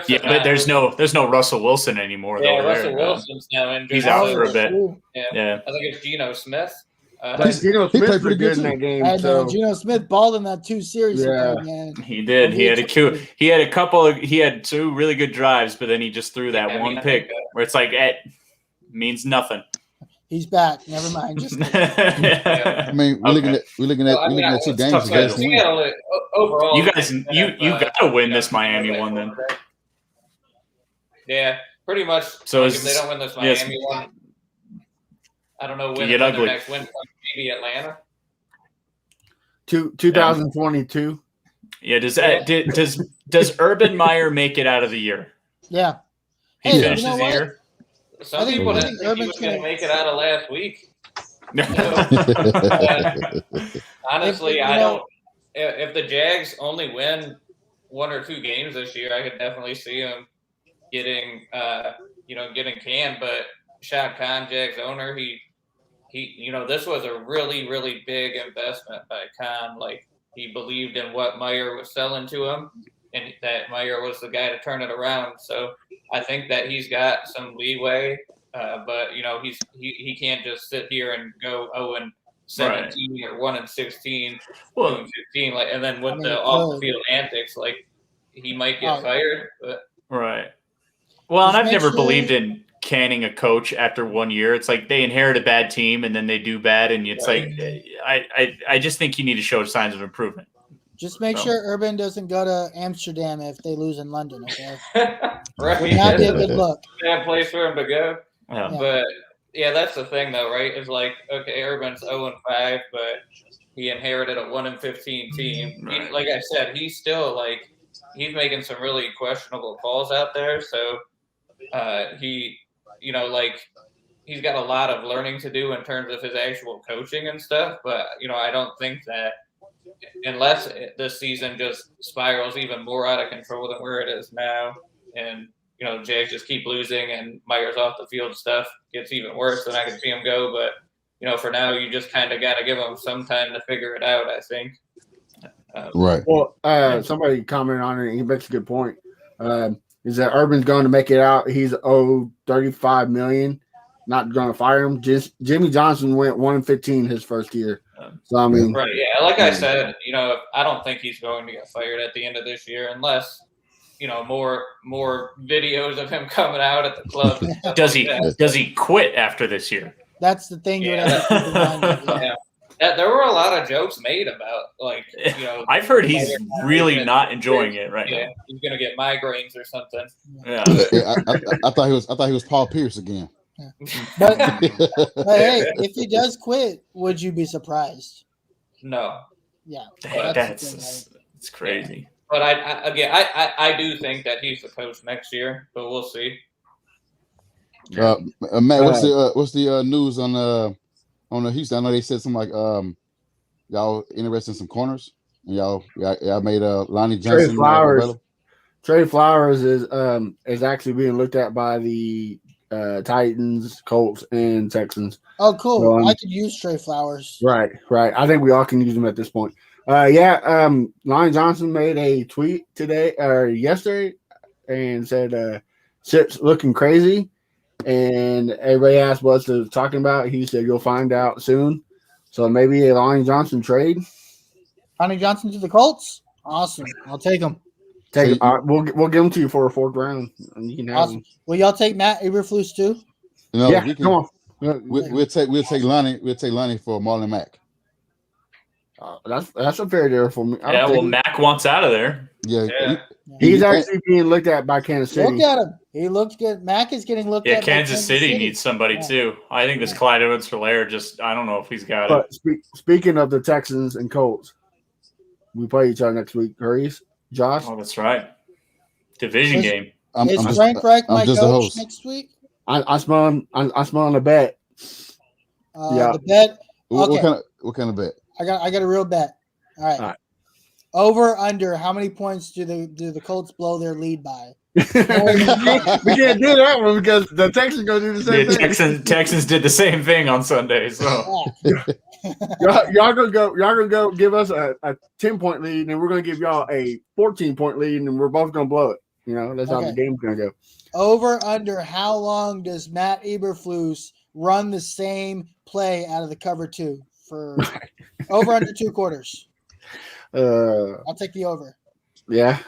Yeah, but there's no Russell Wilson anymore. Yeah, though, Russell there. Wilson's now injured. He's out for a Oh, bit. true. Yeah. I think it's Geno Smith. But Geno he Smith played pretty was good good in too. that game. Hey, So man, Geno Smith balled in that 2 series. He Yeah. played, man. He did. He had 2 really good drives, but then he just threw that one pick where it's like it means nothing. He's back. Never mind. Just I mean, we're looking at 2 games. Overall, you guys, you got to win this Miami one then. Yeah, pretty much. So if they don't win this Miami one, I don't know when get their ugly. next win comes. Maybe Atlanta. 2022. Yeah. Does Urban Meyer make it out of the year? yeah. He Hey, finishes you know the what? year. Some people I didn't think think he was going to Urban's make it out of last week. Honestly, If- I don't. If the Jags only win 1 or 2 games this year, I could definitely see them getting canned. But Shad Khan, Jags owner, he, this was a really, really big investment by Khan. Like, he believed in what Meyer was selling to him, and that Meyer was the guy to turn it around. So I think that he's got some leeway, but he can't just sit here and go 0-17 or 1-16, Well, 2-15, and then with the he off the could. field antics, like he might get fired. But right. Well, and Just I've make never sure- believed in canning a coach after 1 year. It's like they inherit a bad team and then they do bad, and it's like I just think you need to show signs of improvement. Just make sure Urban doesn't go to Amsterdam if they lose in London, okay? right, Would not be a good look. bad place for him to go. Yeah. But yeah, that's the thing, though, right? It's like, okay, Urban's 0-5, but he inherited a 1-15 team. Right. Like I said, he's still he's making some really questionable calls out there. So he's got a lot of learning to do in terms of his actual coaching and stuff. But I don't think that unless this season just spirals even more out of control than where it is now, and Jags just keep losing and Meyer's off the field stuff gets even worse, then I can see him go. But, for now, you just kind of got to give him some time to figure it out, I think. Right. Well, somebody commented on it. And he makes a good point. Is that Urban's going to make it out? He's owed $35 million. Not going to fire him. Just Jimmy Johnson went 1-15 his first year. So I mean, right? Yeah, like I said, I don't think he's going to get fired at the end of this year unless more videos of him coming out at the club. Does he quit after this year? That's the thing. Yeah. There were a lot of jokes made about I've heard he's really not enjoying it right now. He's gonna get migraines or something. Yeah. I thought he was Paul Pierce again. Yeah. But hey, if he does quit, would you be surprised? No. Yeah. That's crazy. Yeah. But I do think that he's the coach next year, but we'll see. Matt, what's the news on the Houston? I know they said something like y'all interested in some corners, and y'all made Lonnie Johnson. Trey Flowers is actually being looked at by the Titans, Colts, and Texans. Oh, cool! So, I could use Trey Flowers. Right. I think we all can use them at this point. Lonnie Johnson made a tweet yesterday and said shit's looking crazy, and everybody asked what's he talking about. He said you'll find out soon. So maybe a Lonnie Johnson trade. Lonnie Johnson to the Colts. Awesome. I'll take him. Take him. We'll give him to you for a 4th round. And you can have him. Will y'all take Matt Eberflus too? No, yeah, come on. We'll take Lonnie. We'll take Lonnie for Marlon Mack. That's a fair deal for me. Yeah, well, Mac wants out of there. Yeah. He's actually being looked at by Kansas City. Look at him. He looks good. Mac is getting looked at. Yeah, Kansas City needs somebody too. I think this Clyde Edwards-Helaire I don't know if he's got it. But speaking of the Texans and Colts, we play each other next week. Hurries, Josh. Oh, that's right. Division game. Is Frank Reich my coach next week? I smell on a bet. The bet. Okay. What kind of bet? I got a real bet. All right. Over under. How many points do the Colts blow their lead by? We can't do that one because the Texans gonna do the same thing. Texans did the same thing on Sunday. So y'all gonna go give us a 10-point lead, and we're gonna give y'all a 14-point lead, and we're both gonna blow it. That's how the Okay. game's gonna go. Over under how long does Matt Eberflus run the same play out of the cover 2 for over under 2 quarters? I'll take the over. Yeah,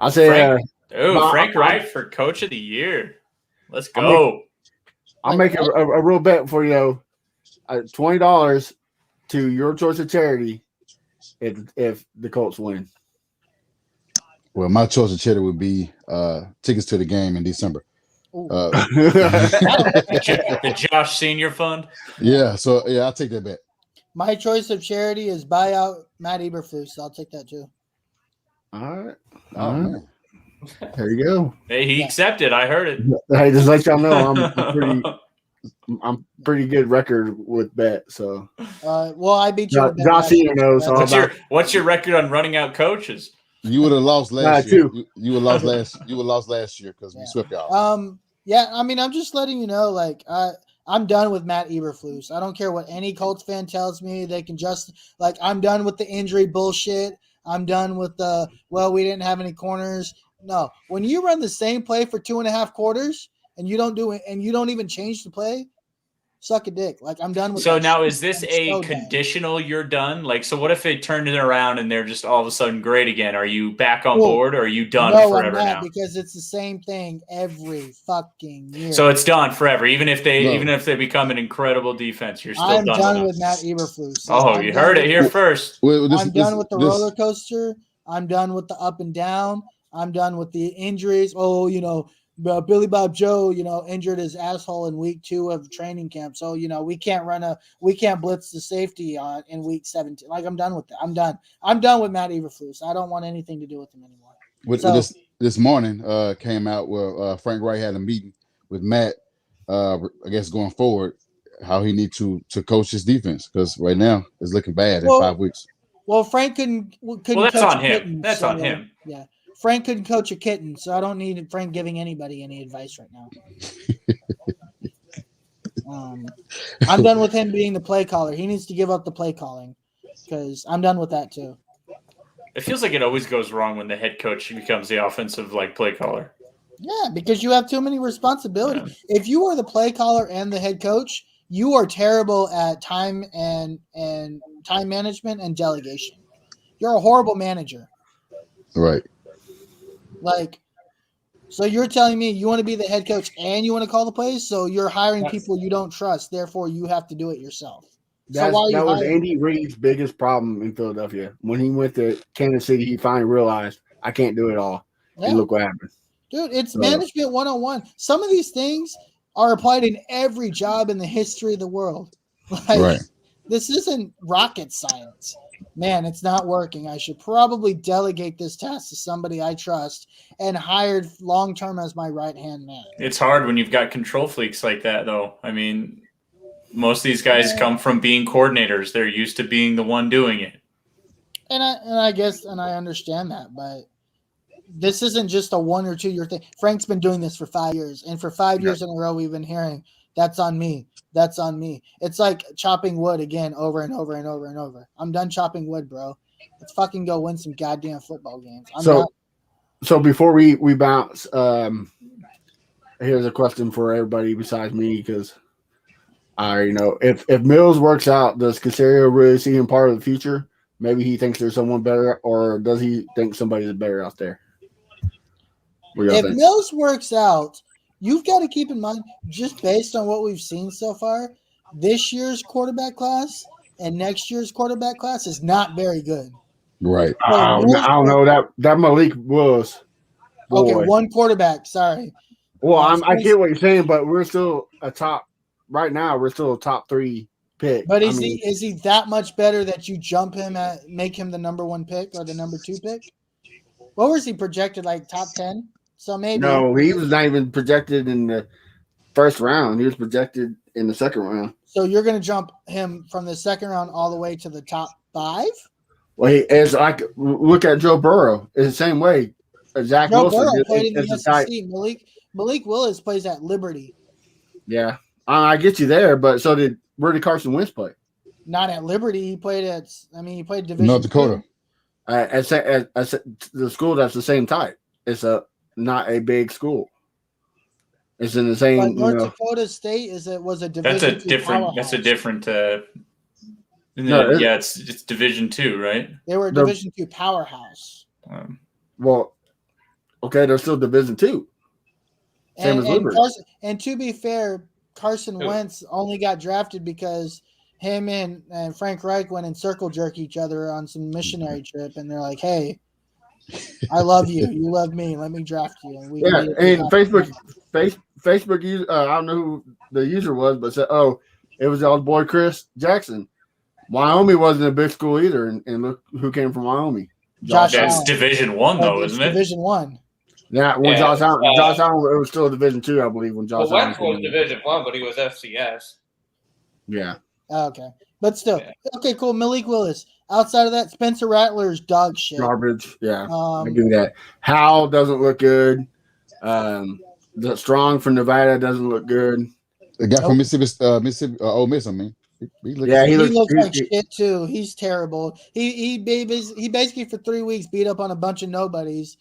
I'll say. Frank Reich for Coach of the Year. Let's go. I'll make a real bet for $20 to your choice of charity if the Colts win. Well, my choice of charity would be tickets to the game in December. The Josh Senior Fund. Yeah, so I'll take that bet. My choice of charity is buy out Matt Eberflus. So I'll take that too. All right. Man. There you go. Hey, he accepted. I heard it. Hey, just let y'all know I'm pretty good record with bet. So well, I beat you. Josh Senior knows. What's your record on running out coaches? You would have lost last year. Too. You would lost last year because we swept y'all. Yeah, I mean, I'm just letting you know, I'm done with Matt Eberflus. I don't care what any Colts fan tells me. They can I'm done with the injury bullshit. I'm done with we didn't have any corners. No, when you run the same play for 2.5 quarters and you don't do it and you don't even change the play, suck a dick. I'm done with. So that now shit. is this I'm a so conditional? You're done. So what if it turned it around and they're just all of a sudden great again? Are you back on board, or are you done forever I'm not, now? because it's the same thing every fucking year. So it's done forever, even if they become an incredible defense. You're still I'm done with Matt Eberflus. Oh, you heard it here first. I'm done with the roller coaster. I'm done with the up and down. I'm done with the injuries. Oh, Billy Bob Joe, injured his asshole in week 2 of training camp. So, we can't blitz the safety in week 17. I'm done with that. I'm done. I'm done with Matt Eberflus. I don't want anything to do with him anymore. This morning came out where Frank Wright had a meeting with Matt, I guess going forward, how he needs to coach his defense, because right now it's looking bad in 5 weeks. Well, Frank couldn't that's coach on him. Kitten, that's on him. Yeah. Frank couldn't coach a kitten, so I don't need Frank giving anybody any advice right now. I'm done with him being the play caller. He needs to give up the play calling, because I'm done with that too. It feels like it always goes wrong when the head coach becomes the offensive play caller. Yeah, because you have too many responsibilities. Yeah. If you are the play caller and the head coach, you are terrible at time and time management and delegation. You're a horrible manager. Right. So you're telling me you want to be the head coach and you want to call the plays, so you're hiring people you don't trust, therefore you have to do it yourself. That was Andy Reid's biggest problem in Philadelphia. When he went to Kansas City, he finally realized, I can't do it all. Yeah. And look what happened. Dude, it's management 101. Some of these things are applied in every job in the history of the world. Right. This isn't rocket science. Man, it's not working. I should probably delegate this task to somebody I trust and hired long-term as my right-hand man. It's hard when you've got control freaks like that, though. I mean, most of these guys come from being coordinators. They're used to being the one doing it. And I guess I understand that, but this isn't just a 1 or 2 year thing. Frank's been doing this for 5 years, and for 5 years in a row, we've been hearing, that's on me. That's on me. It's like chopping wood again over and over and over and over. I'm done chopping wood, bro. Let's fucking go win some goddamn football games. So before we bounce, here's a question for everybody besides me, because I already know if Mills works out, does Casario really see him part of the future? Maybe he thinks there's someone better, or does he think somebody's better out there? If Mills works out, you've got to keep in mind, just based on what we've seen so far, this year's quarterback class and next year's quarterback class is not very good. Right. I don't know that Malik Willis. Okay, one quarterback. Sorry. Well, I get what you're saying, but we're still right now. We're still a top 3 pick. But is he that much better that you jump him make him the number 1 pick or the number 2 pick? What was he projected, like top 10? So maybe. No, he was not even projected in the first round. He was projected in the second round. So you're going to jump him from the second round all the way to the top 5? Well, it's like, look at Joe Burrow. It's the same way. Zach Joe Wilson Burrow played in the SEC. Malik Willis plays at Liberty. Yeah, I get you there, but where did Carson Wentz play? Not at Liberty. He played Division North Dakota. At the school that's the same type. It's a not a big school. It's in the same. But North Dakota State was a Division That's a II different. powerhouse. That's a different. No, it's Division II, right? They were a Division II powerhouse. Well, okay, they're still Division II. Same as Liberty. And to be fair, Carson Wentz only got drafted because him and Frank Reich went and circle jerk each other on some missionary trip, and they're like, "Hey, I love you. You love me. Let me draft you." And Facebook user, I don't know who the user was, but said, "Oh, it was our boy Chris Jackson." Wyoming wasn't a big school either, and look who came from Wyoming. Josh That's Allen. Division I, though, isn't it? Division I. Yeah, when Josh Allen, it was still Division II, I believe. When Josh Allen Wentz was Division I, but he was FCS. Yeah. Okay, but still, okay, cool. Malik Willis. Outside of that, Spencer Rattler's dog shit. Garbage. Yeah, I give you that. Howell doesn't look good. The Strong from Nevada doesn't look good. The guy from Mississippi, Ole Miss. I mean, he looks like shit too. He's terrible. He basically for 3 weeks beat up on a bunch of nobodies,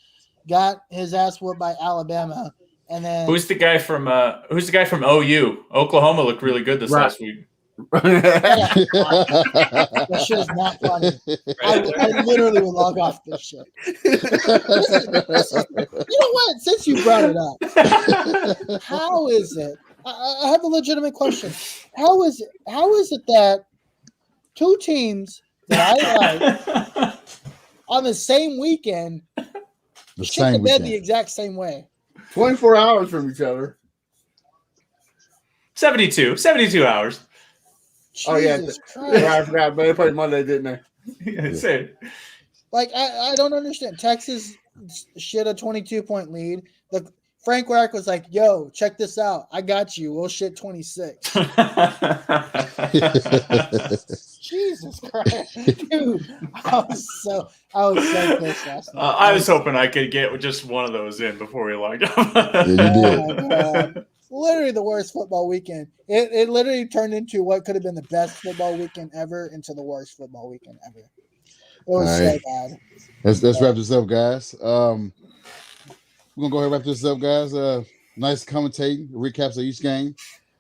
got his ass whooped by Alabama, and then who's the guy from OU? Oklahoma looked really good this last week. That shit is not funny. I literally would log off this shit. You know what? Since you brought it up, how is it? I have a legitimate question. How is it that two teams that I like on the same weekend shit the bed the exact same way? 24 hours from each other. 72 hours. Jesus Christ. Yeah, I forgot, but they played Monday, didn't they? Yeah. Like, I don't understand. Texas shit a 22-point lead. Frank Reich was like, "Yo, check this out. I got you. We'll shit 26." Jesus Christ, dude! I was so pissed last night. I was hoping I could get just one of those in before we logged off. Yeah, you did. God. Literally the worst football weekend. It literally turned into what could have been the best football weekend ever into the worst football weekend ever. It was so bad. Let's wrap this up, guys. We're gonna go ahead and wrap this up, guys. Nice commentating, recaps of each game.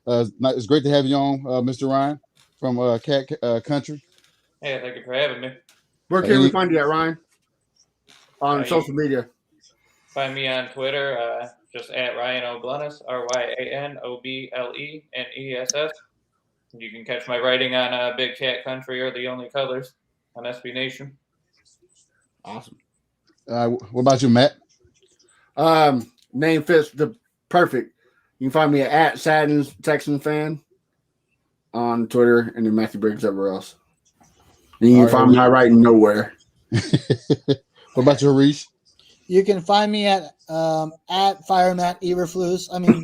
It's great to have you on, Mr. Ryan from Cat Country. Hey, thank you for having me. Where can we find you at, Ryan? On social media. Find me on Twitter, just at Ryan O'Bleness, RyanObleness. You can catch my writing on Big Cat Country or The Only Colors on SB Nation. Awesome. What about you, Matt? Name fits the perfect. You can find me at Sadden's Texan fan on Twitter, and then Matthew Briggs everywhere else. And you can find me writing nowhere. What about you, Harish? You can find me at FireMatt Eberflus. I mean,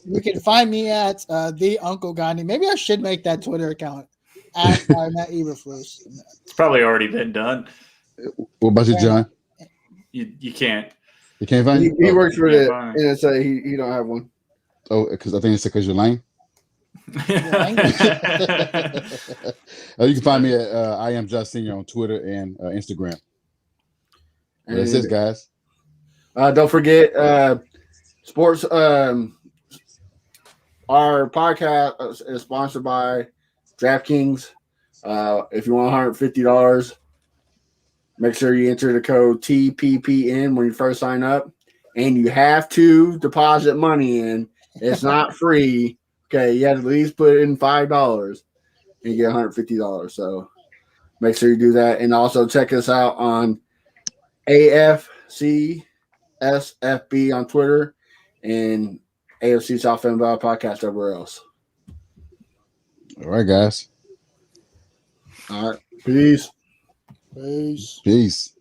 you can find me at the Uncle Gandhi. Maybe I should make that Twitter account at FireMatt Eberflus. It's probably already been done. What about you, John? You can't. You can't find it? He works for the NSA. He don't have one. Oh, because I think it's because you're lame. You can find me at I am Josh Senior on Twitter and Instagram. And that's it, guys. Don't forget sports. Our podcast is sponsored by DraftKings. If you want $150, make sure you enter the code TPPN when you first sign up, and you have to deposit money in. It's not free. Okay, you have to at least put in $5 and you get $150. So make sure you do that, and also check us out on AFC SFB on Twitter and AFC South podcast everywhere else. All right, guys. All right, peace. Peace. Peace.